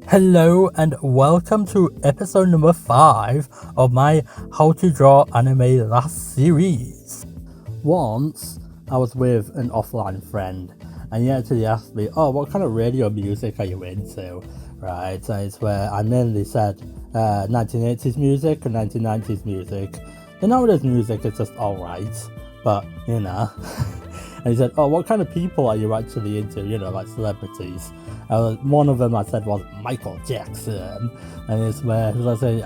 Hello and welcome to episode number 5 of my How to Draw Anime Last series. Once I was with an offline friend and he actually asked me, what kind of radio music are you into? Right, so it's where I mainly said 1980s music and 1990s music. The nowadays music is just alright, but you know. And he said, what kind of people are you actually into, like celebrities? One of them I said was Michael Jackson, and it's where he was saying,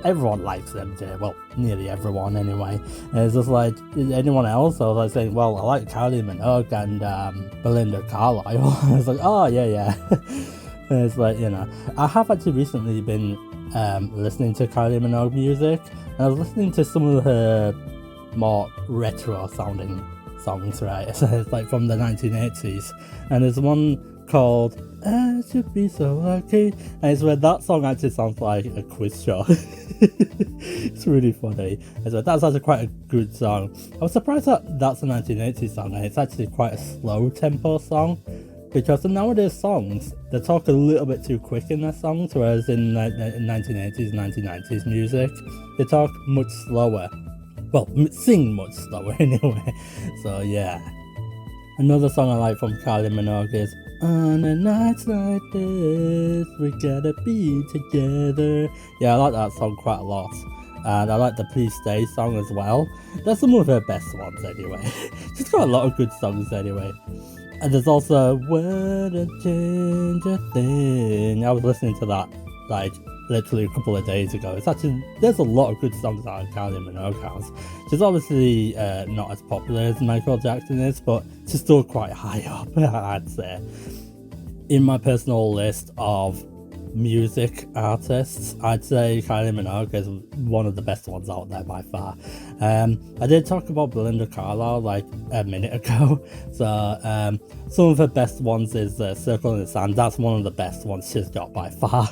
everyone likes MJ, well, nearly everyone anyway. And it's just like, anyone else? I was like saying, well, I like Kylie Minogue and Belinda Carlisle. I was like, yeah. And it's like, I have actually recently been listening to Kylie Minogue music, and I was listening to some of her more retro sounding songs, right? So it's like from the 1980s, and there's one called I Should Be So Lucky, and it's where that song actually sounds like a quiz show. It's really funny. And so that's actually quite a good song. I was surprised that that's a 1980s song, and it's actually quite a slow tempo song, because the nowadays songs, they talk a little bit too quick in their songs, whereas in 1980s, 1990s music, they talk much slower. Well, sing much slower anyway. So yeah. Another song I like from Kylie Minogue is On a Night Like This, We Gotta Be Together. Yeah, I like that song quite a lot. And I like the Please Stay song as well. That's some of her best ones anyway. She's got a lot of good songs anyway. And there's also What a Change a Thing. I was listening to that like literally a couple of days ago. There's a lot of good songs that Kylie Minogue has. She's obviously not as popular as Michael Jackson is, but she's still quite high up, I'd say. In my personal list of music artists, I'd say Kylie Minogue is one of the best ones out there by far. I did talk about Belinda Carlisle like a minute ago, so some of her best ones is Circle in the Sand. That's one of the best ones she's got by far.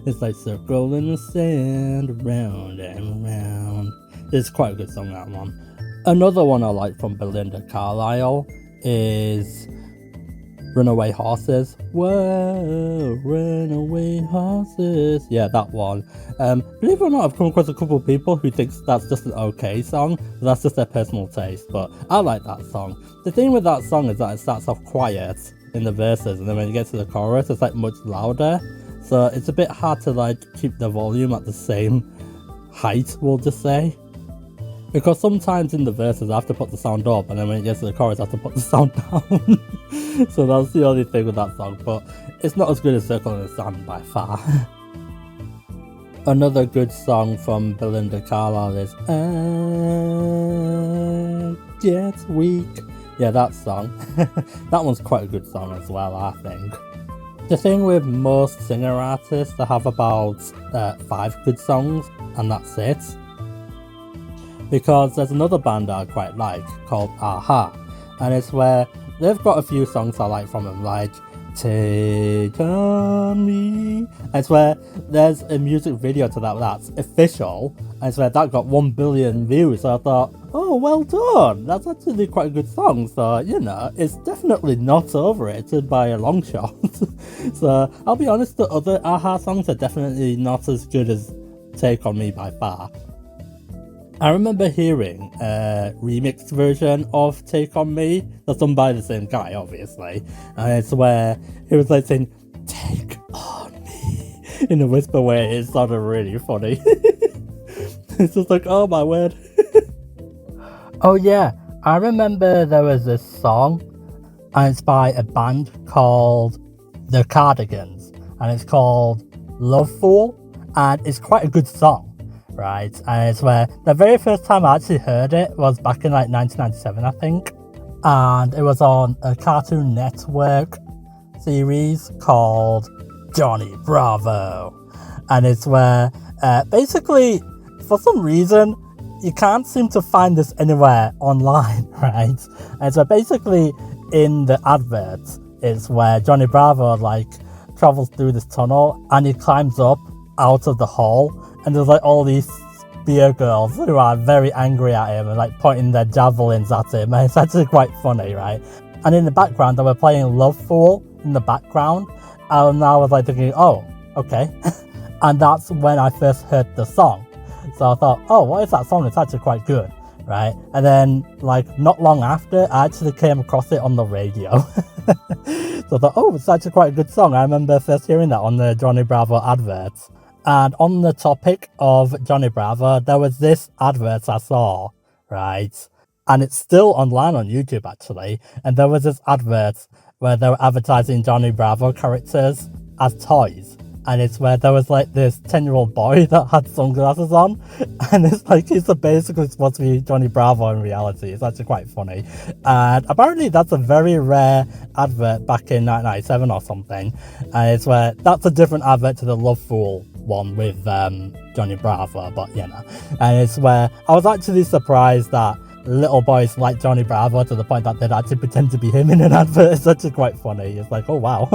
It's like Circle in the Sand, round and round. It's quite a good song, that one. Another one I like from Belinda Carlisle is Runaway Horses. Whoa, runaway horses. Yeah, that one. Believe it or not, I've come across a couple of people who think that's just an okay song. That's just their personal taste, but I like that song. The thing with that song is that it starts off quiet in the verses, and then when you get to the chorus, it's like much louder. So it's a bit hard to like keep the volume at the same height, we'll just say. Because sometimes in the verses I have to put the sound up, and then when it gets to the chorus I have to put the sound down. So that's the only thing with that song, but it's not as good as Circle in the Sand by far. Another good song from Belinda Carlisle is I Get Weak. Yeah, that song. That one's quite a good song as well, I think. The thing with most singer artists, they have about 5 good songs, and that's it. Because there's another band I quite like called Aha, and it's where they've got a few songs I like from them, like Take On Me. And it's where there's a music video to that's official, and it's where that got 1 billion views. So I thought, oh, well done, that's actually quite a good song. So it's definitely not overrated by a long shot. So I'll be honest, the other Aha songs are definitely not as good as Take On Me by far. I remember hearing a remixed version of Take On Me that's done by the same guy, obviously, and it's where he was like saying "Take on me" in a whisper way. It sounded really funny. It's just like, oh my word. Oh yeah, I remember there was this song, and it's by a band called the Cardigans, and it's called Love Fool, and it's quite a good song. Right, and it's where the very first time I actually heard it was back in like 1997, I think, and it was on a Cartoon Network series called Johnny Bravo, and it's where basically for some reason you can't seem to find this anywhere online, right? And so basically in the adverts, it's where Johnny Bravo like travels through this tunnel and he climbs up out of the hole, and there's like all these spear girls who are very angry at him and like pointing their javelins at him, and it's actually quite funny, right? And in the background they were playing Love Fool in the background, And I was like thinking, oh, okay. And that's when I first heard the song. So I thought, oh, what is that song? It's actually quite good, right? And then, like, not long after, I actually came across it on the radio. So I thought, oh, it's actually quite a good song. I remember first hearing that on the Johnny Bravo adverts. And on the topic of Johnny Bravo, there was this advert I saw, right? And it's still online on YouTube, actually. And there was this advert where they were advertising Johnny Bravo characters as toys. And it's where there was like this 10-year-old boy that had sunglasses on. And it's like, he's basically supposed to be Johnny Bravo in reality. It's actually quite funny. And apparently that's a very rare advert back in 1997 or something. And it's where that's a different advert to the Love Fool one with Johnny Bravo. But, you know. And it's where I was actually surprised that little boys like Johnny Bravo to the point that they'd actually pretend to be him in an advert. It's actually quite funny. It's like, oh, wow.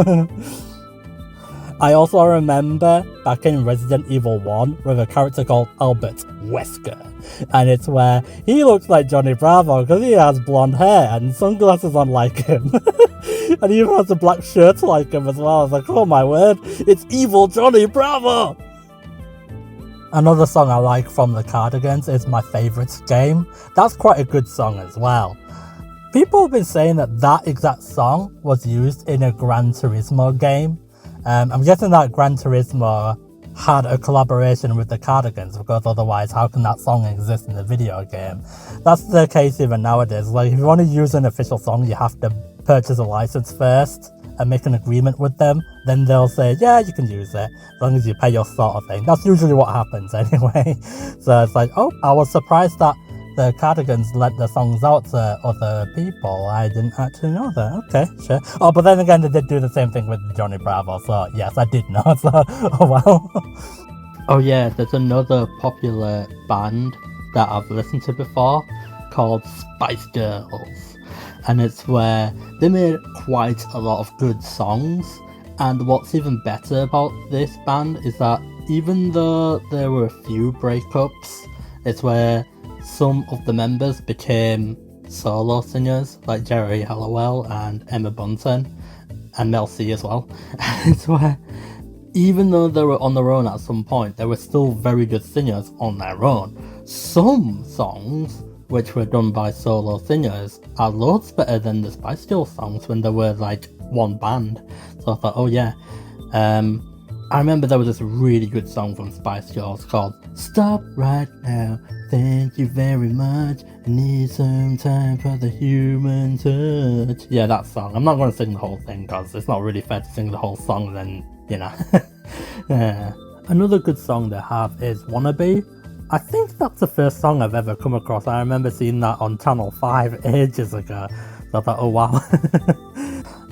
I also remember back in Resident Evil 1 with a character called Albert Wesker. And it's where he looks like Johnny Bravo because he has blonde hair and sunglasses on like him. And he even has a black shirt like him as well. I was like, oh my word, it's evil Johnny Bravo! Another song I like from the Cardigans is My Favourite Game. That's quite a good song as well. People have been saying that that exact song was used in a Gran Turismo game. I'm guessing that Gran Turismo had a collaboration with the Cardigans, because otherwise how can that song exist in the video game? That's the case even nowadays. Like, if you want to use an official song, you have to purchase a license first and make an agreement with them. Then they'll say, yeah, you can use it, as long as you pay your sort of thing. That's usually what happens anyway. So it's like, oh, I was surprised that the Cardigans let the songs out to other people. I didn't actually know that. Okay, sure. Oh, but then again, they did do the same thing with Johnny Bravo, so yes, I did know. So, oh well. Oh yeah, there's another popular band that I've listened to before called Spice Girls. And it's where they made quite a lot of good songs. And what's even better about this band is that even though there were a few breakups, it's where some of the members became solo singers, like Jerry Halliwell and Emma Bunton, and Mel C as well. It's where, even though they were on their own at some point, they were still very good singers on their own. Some songs, which were done by solo singers, are loads better than the Spice Girls songs when they were like one band. So I thought, oh yeah. I remember there was this really good song from Spice Girls called Stop Right Now, Thank You Very Much, I Need Some Time for the Human Touch. Yeah, that song. I'm not going to sing the whole thing because it's not really fair to sing the whole song then, you know. Another good song they have is Wannabe. I think that's the first song I've ever come across. I remember seeing that on Channel 5 ages ago. So I thought, oh wow.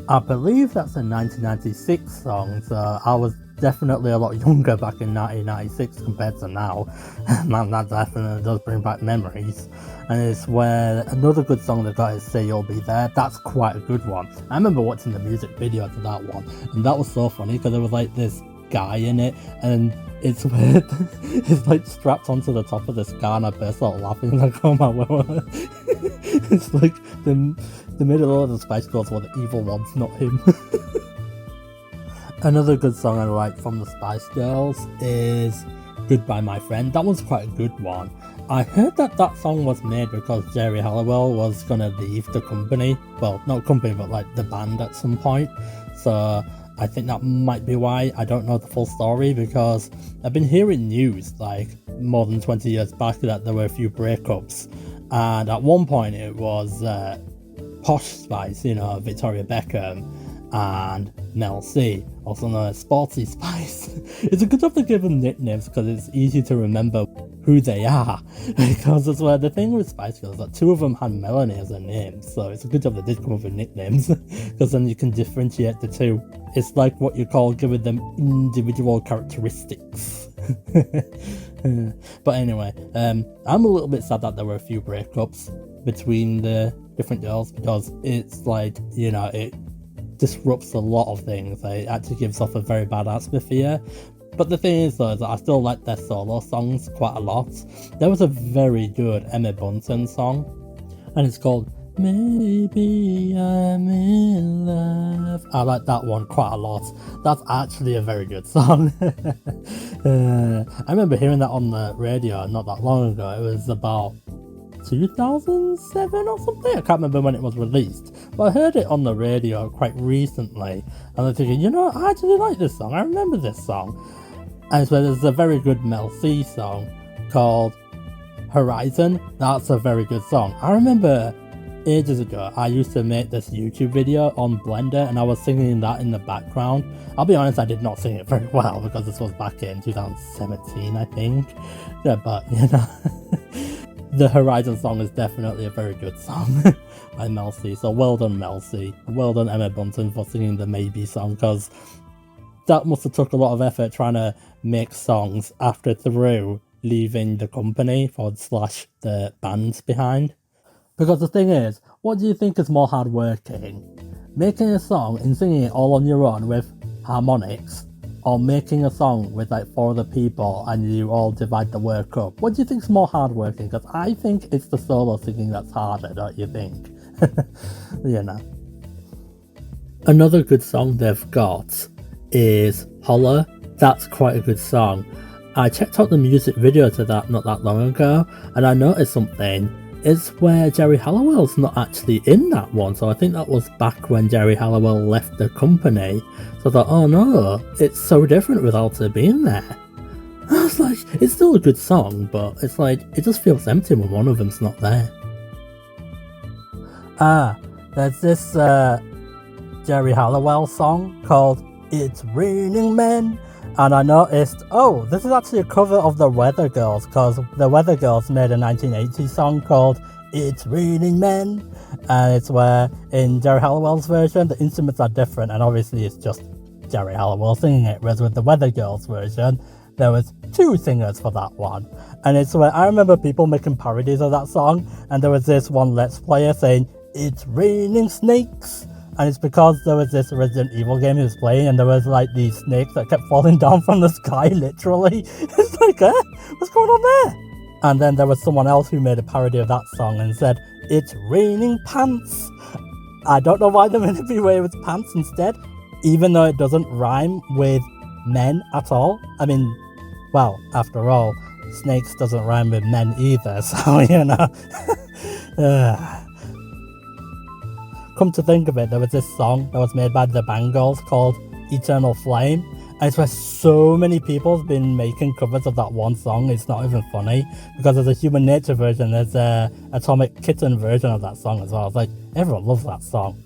I believe that's a 1996 song, so I was definitely a lot younger back in 1996 compared to now. Man, that definitely does bring back memories. And it's where another good song they got is Say You'll Be There. That's quite a good one. I remember watching the music video to that one, and that was so funny because there was like this guy in it, and it's weird. It's like strapped onto the top of this car, and I burst out laughing like, oh my word. It's like the middle of the Spice Girls were the evil ones, not him. Another good song I like from the Spice Girls is Goodbye My Friend. That was quite a good one. I heard that that song was made because Jerry Halliwell was gonna leave the company. Well, not company, but like the band at some point. So I think that might be why. I don't know the full story because I've been hearing news like more than 20 years back that there were a few breakups. And at one point it was Posh Spice, you know, Victoria Beckham, and Mel C, also known as Sporty Spice. It's a good job to give them nicknames because it's easy to remember who they are. Because it's where the thing with Spice Girls that two of them had Melanie as a name, so it's a good job they did come up with nicknames because then you can differentiate the two. It's like what you call giving them individual characteristics. But anyway, I'm a little bit sad that there were a few breakups between the different girls because it's like, you know, it disrupts a lot of things. It actually gives off a very bad atmosphere. But the thing is though, is that I still like their solo songs quite a lot. There was a very good Emma Bunton song, and it's called Maybe I'm in love. I like that one quite a lot. That's actually a very good song. I remember hearing that on the radio not that long ago. It was about 2007 or something. I can't remember when it was released, but I heard it on the radio quite recently, and I'm thinking, you know, I actually like this song. I remember this song. And so there's a very good Mel C song called Horizon. That's a very good song. I remember ages ago I used to make this YouTube video on Blender, and I was singing that in the background. I'll be honest, I did not sing it very well because this was back in 2017, I think. Yeah, but you know, the Horizon song is definitely a very good song by Mel C. So well done, Mel C. Well done, Emma Bunton, for singing the Maybe song, because that must have took a lot of effort trying to make songs after through leaving the company / the bands behind. Because the thing is, what do you think is more hardworking? Making a song and singing it all on your own with harmonics, or making a song with like 4 other people and you all divide the work up? What do you think is more hardworking? Because I think it's the solo singing that's harder, don't you think? You know. Another good song they've got is Holler. That's quite a good song. I checked out the music video to that not that long ago, and I noticed something. It's where Jerry Halliwell's not actually in that one, so I think that was back when Jerry Halliwell left the company. So I thought, oh no, it's so different without her being there. I was like, it's still a good song, but it's like, it just feels empty when one of them's not there. There's this Jerry Halliwell song called It's Raining Men. And I noticed, oh, this is actually a cover of the Weather Girls, because the Weather Girls made a 1980s song called It's Raining Men, and it's where in Jerry Halliwell's version the instruments are different, and obviously it's just Jerry Halliwell singing it, whereas with the Weather Girls version there was 2 singers for that one. And it's where I remember people making parodies of that song, and there was this one Let's Player saying it's raining snakes. And it's because there was this Resident Evil game he was playing, and there was like these snakes that kept falling down from the sky, literally. It's like, what's going on there? And then there was someone else who made a parody of that song and said, it's raining pants. I don't know why they made it be away with pants instead, even though it doesn't rhyme with men at all. I mean, well, after all, snakes doesn't rhyme with men either, so, you know. Come to think of it, there was this song that was made by the Bangles called Eternal Flame, and it's where so many people have been making covers of that one song. It's not even funny, because there's a Human Nature version, there's a Atomic Kitten version of that song as well. It's like, everyone loves that song.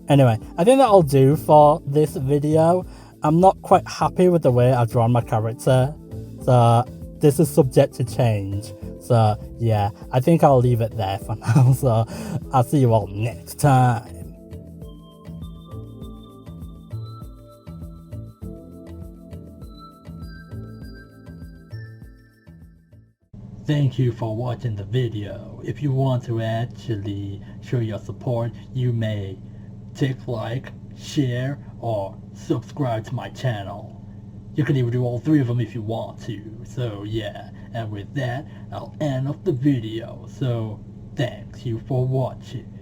Anyway, I think that'll do for this video. I'm not quite happy with the way I've drawn my character, so this is subject to change. So yeah, I think I'll leave it there for now, so I'll see you all next time. Thank you for watching the video. If you want to actually show your support, you may tick like, share, or subscribe to my channel. You can even do all 3 of them if you want to, so yeah. And with that, I'll end off the video, so thanks you for watching.